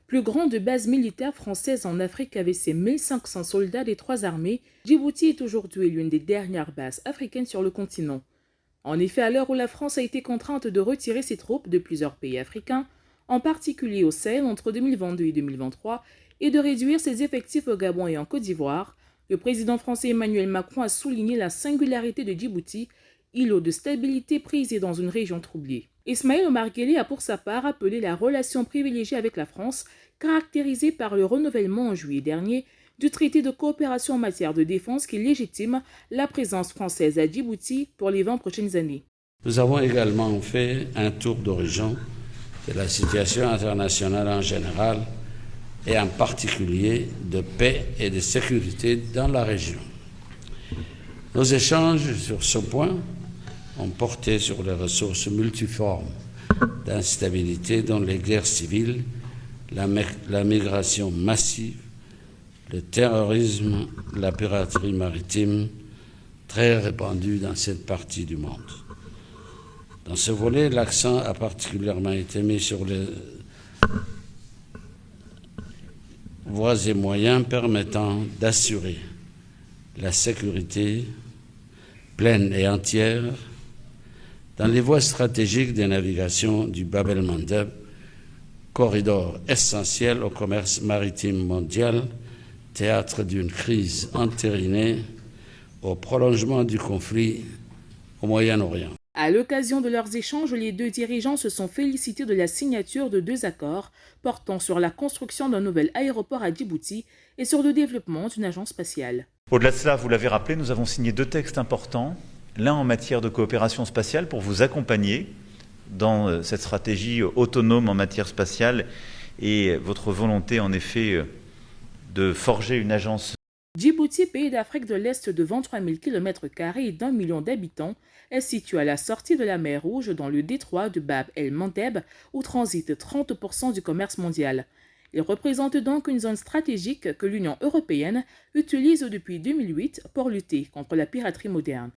Plus grande base militaire française en Afrique avec ses 1500 soldats des trois armées, Djibouti est aujourd'hui l'une des dernières bases africaines sur le continent. En effet, à l'heure où la France a été contrainte de retirer ses troupes de plusieurs pays africains, en particulier au Sahel entre 2022 et 2023, et de réduire ses effectifs au Gabon et en Côte d'Ivoire, le président français Emmanuel Macron a souligné la singularité de Djibouti, îlot de stabilité prisé dans une région troublée. Ismaël Omar Guelleh a pour sa part appelé la relation privilégiée avec la France, caractérisée par le renouvellement en juillet dernier du traité de coopération en matière de défense qui légitime la présence française à Djibouti pour les 20 prochaines années. Nous avons également fait un tour d'horizon de la situation internationale en général et en particulier de paix et de sécurité dans la région. Nos échanges sur ce point ont porté sur les ressources multiformes d'instabilité dont les guerres civiles, la migration massive, le terrorisme, la piraterie maritime, très répandue dans cette partie du monde. Dans ce volet, l'accent a particulièrement été mis sur les voies et moyens permettant d'assurer la sécurité pleine et entière dans les voies stratégiques de navigation du Bab el-Mandeb, corridor essentiel au commerce maritime mondial, théâtre d'une crise entérinée au prolongement du conflit au Moyen-Orient. À l'occasion de leurs échanges, les deux dirigeants se sont félicités de la signature de deux accords portant sur la construction d'un nouvel aéroport à Djibouti et sur le développement d'une agence spatiale. Au-delà de cela, vous l'avez rappelé, nous avons signé deux textes importants, l'un en matière de coopération spatiale pour vous accompagner dans cette stratégie autonome en matière spatiale et votre volonté en effet de forger une agence. Djibouti, pays d'Afrique de l'Est de 23 000 km² et d'1 million d'habitants, est situé à la sortie de la mer Rouge dans le détroit de Bab el-Mandeb où transite 30% du commerce mondial. Il représente donc une zone stratégique que l'Union européenne utilise depuis 2008 pour lutter contre la piraterie moderne.